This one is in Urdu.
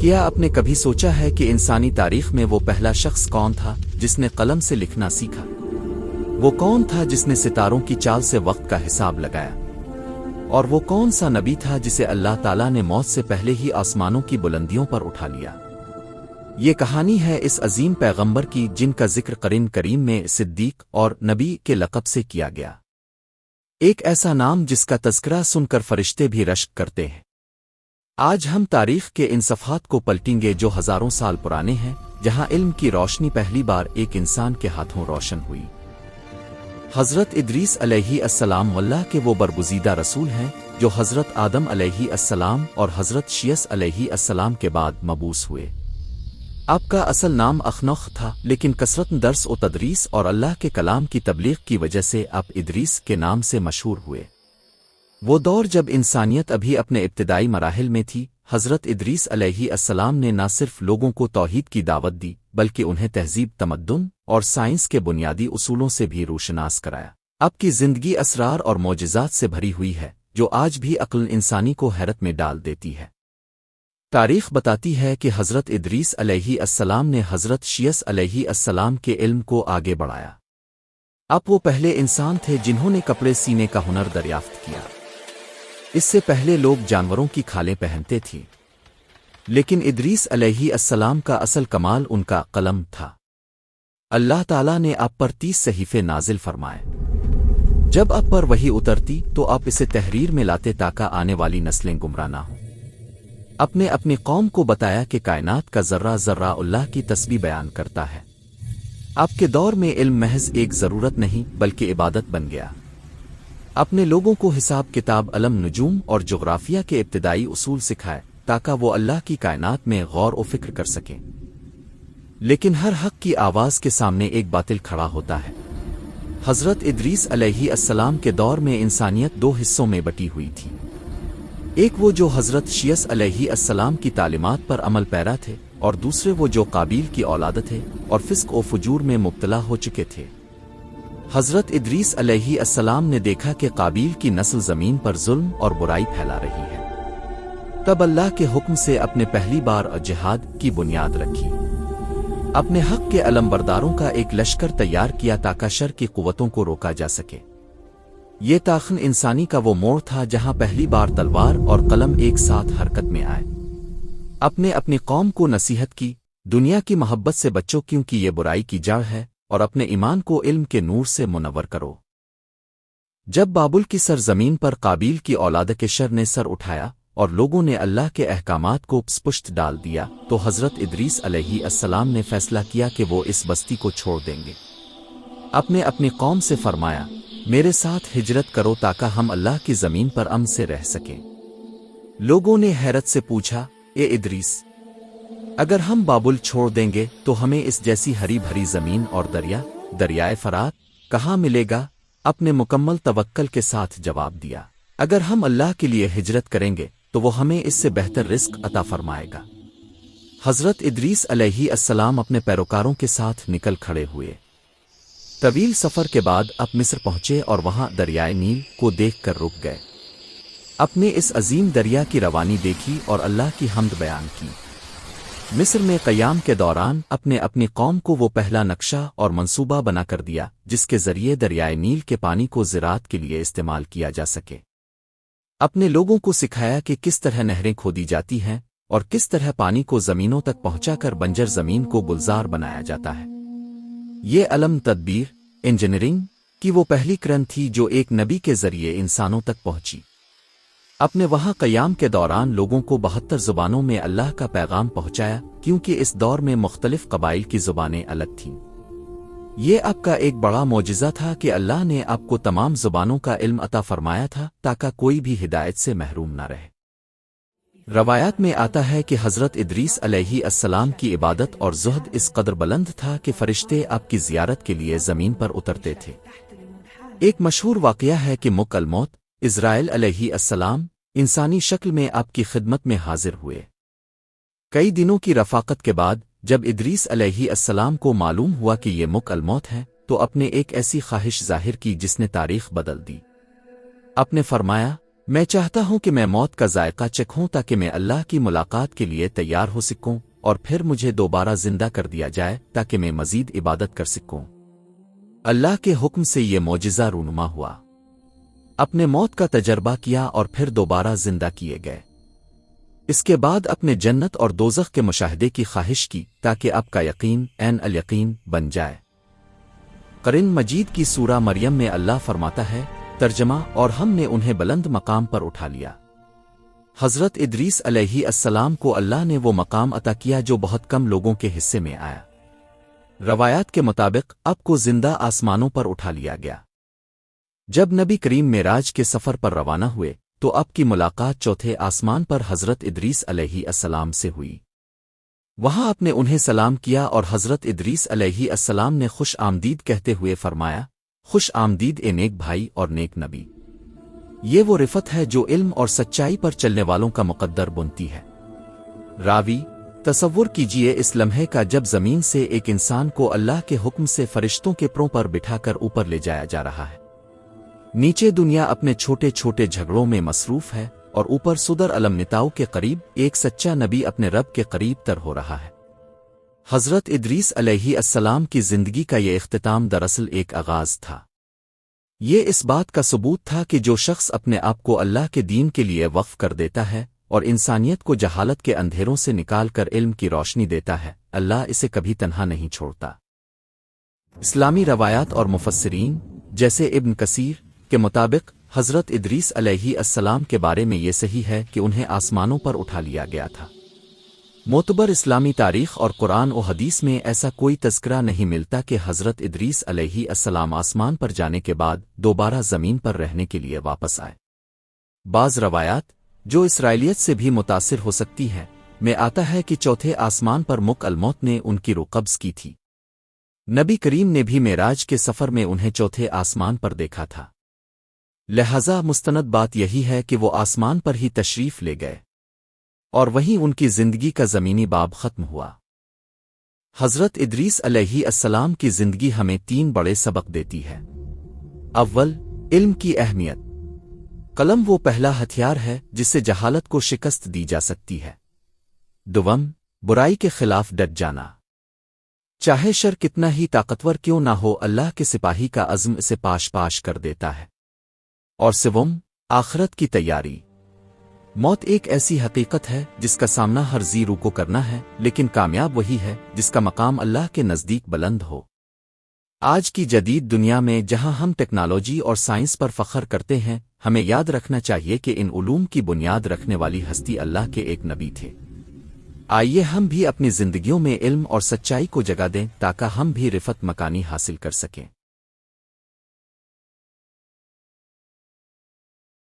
کیا آپ نے کبھی سوچا ہے کہ انسانی تاریخ میں وہ پہلا شخص کون تھا جس نے قلم سے لکھنا سیکھا؟ وہ کون تھا جس نے ستاروں کی چال سے وقت کا حساب لگایا؟ اور وہ کون سا نبی تھا جسے اللہ تعالیٰ نے موت سے پہلے ہی آسمانوں کی بلندیوں پر اٹھا لیا؟ یہ کہانی ہے اس عظیم پیغمبر کی جن کا ذکر قرآن کریم میں صدیق اور نبی کے لقب سے کیا گیا، ایک ایسا نام جس کا تذکرہ سن کر فرشتے بھی رشک کرتے ہیں۔ آج ہم تاریخ کے ان صفحات کو پلٹیں گے جو ہزاروں سال پرانے ہیں، جہاں علم کی روشنی پہلی بار ایک انسان کے ہاتھوں روشن ہوئی۔ حضرت ادریس علیہ السلام اللہ کے وہ برگزیدہ رسول ہیں جو حضرت آدم علیہ السلام اور حضرت شیس علیہ السلام کے بعد مبعوث ہوئے۔ آپ کا اصل نام اخنوخ تھا، لیکن کثرت درس و تدریس اور اللہ کے کلام کی تبلیغ کی وجہ سے آپ ادریس کے نام سے مشہور ہوئے۔ وہ دور جب انسانیت ابھی اپنے ابتدائی مراحل میں تھی، حضرت ادریس علیہ السلام نے نہ صرف لوگوں کو توحید کی دعوت دی بلکہ انہیں تہذیب، تمدن اور سائنس کے بنیادی اصولوں سے بھی روشناس کرایا۔ آپ کی زندگی اسرار اور معجزات سے بھری ہوئی ہے جو آج بھی عقل انسانی کو حیرت میں ڈال دیتی ہے۔ تاریخ بتاتی ہے کہ حضرت ادریس علیہ السلام نے حضرت شیس علیہ السلام کے علم کو آگے بڑھایا۔ آپ وہ پہلے انسان تھے جنہوں نے کپڑے سینے کا ہنر دریافت کیا۔ اس سے پہلے لوگ جانوروں کی کھالیں پہنتے تھے، لیکن ادریس علیہ السلام کا اصل کمال ان کا قلم تھا۔ اللہ تعالیٰ نے آپ پر 30 صحیفے نازل فرمائے۔ جب آپ پر وحی اترتی تو آپ اسے تحریر میں لاتے تاکہ آنے والی نسلیں گمراہ نہ ہوں۔ اپنی قوم کو بتایا کہ کائنات کا ذرہ ذرہ اللہ کی تسبیح بیان کرتا ہے۔ آپ کے دور میں علم محض ایک ضرورت نہیں بلکہ عبادت بن گیا۔ اپنے لوگوں کو حساب کتاب، علم، نجوم اور جغرافیہ کے ابتدائی اصول سکھائے تاکہ وہ اللہ کی کائنات میں غور و فکر کر سکیں۔ لیکن ہر حق کی آواز کے سامنے ایک باطل کھڑا ہوتا ہے۔ حضرت ادریس علیہ السلام کے دور میں انسانیت 2 حصوں میں بٹی ہوئی تھی۔ ایک وہ جو حضرت شیس علیہ السلام کی تعلیمات پر عمل پیرا تھے، اور دوسرے وہ جو قابیل کی اولاد تھے اور فسق و فجور میں مبتلا ہو چکے تھے۔ حضرت ادریس علیہ السلام نے دیکھا کہ قابیل کی نسل زمین پر ظلم اور برائی پھیلا رہی ہے۔ تب اللہ کے حکم سے اپنے پہلی بار جہاد کی بنیاد رکھی۔ اپنے حق کے علمبرداروں کا ایک لشکر تیار کیا تاکہ شر کی قوتوں کو روکا جا سکے۔ یہ تاخن انسانی کا وہ موڑ تھا جہاں پہلی بار تلوار اور قلم ایک ساتھ حرکت میں آئے۔ اپنی قوم کو نصیحت کی، دنیا کی محبت سے بچو کیونکہ یہ برائی کی جڑ ہے، اور اپنے ایمان کو علم کے نور سے منور کرو۔ جب بابل کی سرزمین پر قابیل کی اولاد کے شر نے سر اٹھایا اور لوگوں نے اللہ کے احکامات کو پشت ڈال دیا تو حضرت ادریس علیہ السلام نے فیصلہ کیا کہ وہ اس بستی کو چھوڑ دیں گے۔ اپنی قوم سے فرمایا، میرے ساتھ ہجرت کرو تاکہ ہم اللہ کی زمین پر امن سے رہ سکیں۔ لوگوں نے حیرت سے پوچھا، اے ادریس، اگر ہم بابل چھوڑ دیں گے تو ہمیں اس جیسی ہری بھری زمین اور دریائے فرات کہاں ملے گا؟ اپنے مکمل توکل کے ساتھ جواب دیا، اگر ہم اللہ کے لیے ہجرت کریں گے تو وہ ہمیں اس سے بہتر رزق عطا فرمائے گا۔ حضرت ادریس علیہ السلام اپنے پیروکاروں کے ساتھ نکل کھڑے ہوئے۔ طویل سفر کے بعد آپ مصر پہنچے اور وہاں دریائے نیل کو دیکھ کر رک گئے۔ اپنے اس عظیم دریا کی روانی دیکھی اور اللہ کی حمد بیان کی۔ مصر میں قیام کے دوران اپنی قوم کو وہ پہلا نقشہ اور منصوبہ بنا کر دیا جس کے ذریعے دریائے نیل کے پانی کو زراعت کے لیے استعمال کیا جا سکے۔ اپنے لوگوں کو سکھایا کہ کس طرح نہریں کھودی جاتی ہیں اور کس طرح پانی کو زمینوں تک پہنچا کر بنجر زمین کو گلزار بنایا جاتا ہے۔ یہ علم، تدبیر، انجینئرنگ کی وہ پہلی کرن تھی جو ایک نبی کے ذریعے انسانوں تک پہنچی۔ اپنے وہاں قیام کے دوران لوگوں کو 72 زبانوں میں اللہ کا پیغام پہنچایا کیونکہ اس دور میں مختلف قبائل کی زبانیں الگ تھیں۔ یہ آپ کا ایک بڑا معجزہ تھا کہ اللہ نے آپ کو تمام زبانوں کا علم عطا فرمایا تھا تاکہ کوئی بھی ہدایت سے محروم نہ رہے۔ روایات میں آتا ہے کہ حضرت ادریس علیہ السلام کی عبادت اور زہد اس قدر بلند تھا کہ فرشتے آپ کی زیارت کے لیے زمین پر اترتے تھے۔ ایک مشہور واقعہ ہے کہ ملک الموت اسرائیل علیہ السلام انسانی شکل میں آپ کی خدمت میں حاضر ہوئے۔ کئی دنوں کی رفاقت کے بعد جب ادریس علیہ السلام کو معلوم ہوا کہ یہ ملک الموت ہے تو اپنے ایک ایسی خواہش ظاہر کی جس نے تاریخ بدل دی۔ آپ نے فرمایا، میں چاہتا ہوں کہ میں موت کا ذائقہ چکھوں تاکہ میں اللہ کی ملاقات کے لیے تیار ہو سکوں اور پھر مجھے دوبارہ زندہ کر دیا جائے تاکہ میں مزید عبادت کر سکوں۔ اللہ کے حکم سے یہ معجزہ رونما ہوا۔ اپنے موت کا تجربہ کیا اور پھر دوبارہ زندہ کیے گئے۔ اس کے بعد اپنے جنت اور دوزخ کے مشاہدے کی خواہش کی تاکہ اب کا یقین عین الیقین بن جائے۔ قرآن مجید کی سورہ مریم میں اللہ فرماتا ہے ترجمہ اور ہم نے انہیں بلند مقام پر اٹھا لیا۔ حضرت ادریس علیہ السلام کو اللہ نے وہ مقام عطا کیا جو بہت کم لوگوں کے حصے میں آیا۔ روایات کے مطابق اب کو زندہ آسمانوں پر اٹھا لیا گیا۔ جب نبی کریم معراج کے سفر پر روانہ ہوئے تو اب کی ملاقات چوتھے آسمان پر حضرت ادریس علیہ السلام سے ہوئی۔ وہاں آپ نے انہیں سلام کیا اور حضرت ادریس علیہ السلام نے خوش آمدید کہتے ہوئے فرمایا خوش آمدید اے نیک بھائی اور نیک نبی۔ یہ وہ رفت ہے جو علم اور سچائی پر چلنے والوں کا مقدر بنتی ہے۔ راوی تصور کیجئے اس لمحے کا جب زمین سے ایک انسان کو اللہ کے حکم سے فرشتوں کے پروں پر بٹھا کر اوپر لے جایا جا رہا ہے۔ نیچے دنیا اپنے چھوٹے چھوٹے جھگڑوں میں مصروف ہے اور اوپر صدر علم نتاؤ کے قریب ایک سچا نبی اپنے رب کے قریب تر ہو رہا ہے۔ حضرت ادریس علیہ السلام کی زندگی کا یہ اختتام دراصل ایک آغاز تھا۔ یہ اس بات کا ثبوت تھا کہ جو شخص اپنے آپ کو اللہ کے دین کے لیے وقف کر دیتا ہے اور انسانیت کو جہالت کے اندھیروں سے نکال کر علم کی روشنی دیتا ہے، اللہ اسے کبھی تنہا نہیں چھوڑتا۔ اسلامی روایات اور مفسرین جیسے ابن کثیر کے مطابق حضرت ادریس علیہ السلام کے بارے میں یہ صحیح ہے کہ انہیں آسمانوں پر اٹھا لیا گیا تھا۔ معتبر اسلامی تاریخ اور قرآن و حدیث میں ایسا کوئی تذکرہ نہیں ملتا کہ حضرت ادریس علیہ السلام آسمان پر جانے کے بعد دوبارہ زمین پر رہنے کے لیے واپس آئے۔ بعض روایات جو اسرائیلیت سے بھی متاثر ہو سکتی ہیں میں آتا ہے کہ چوتھے آسمان پر ملک الموت نے ان کی روح قبض کی تھی۔ نبی کریم نے بھی معراج کے سفر میں انہیں چوتھے آسمان پر دیکھا تھا، لہذا مستند بات یہی ہے کہ وہ آسمان پر ہی تشریف لے گئے اور وہیں ان کی زندگی کا زمینی باب ختم ہوا۔ حضرت ادریس علیہ السلام کی زندگی ہمیں 3 بڑے سبق دیتی ہے۔ اول، علم کی اہمیت۔ قلم وہ پہلا ہتھیار ہے جس سے جہالت کو شکست دی جا سکتی ہے۔ دوم، برائی کے خلاف ڈٹ جانا۔ چاہے شر کتنا ہی طاقتور کیوں نہ ہو، اللہ کے سپاہی کا عزم اسے پاش پاش کر دیتا ہے۔ اور سوم، آخرت کی تیاری۔ موت ایک ایسی حقیقت ہے جس کا سامنا ہر ذی روح کو کرنا ہے، لیکن کامیاب وہی ہے جس کا مقام اللہ کے نزدیک بلند ہو۔ آج کی جدید دنیا میں جہاں ہم ٹیکنالوجی اور سائنس پر فخر کرتے ہیں، ہمیں یاد رکھنا چاہیے کہ ان علوم کی بنیاد رکھنے والی ہستی اللہ کے ایک نبی تھے۔ آئیے ہم بھی اپنی زندگیوں میں علم اور سچائی کو جگہ دیں تاکہ ہم بھی رفت مکانی حاصل کر سکیں۔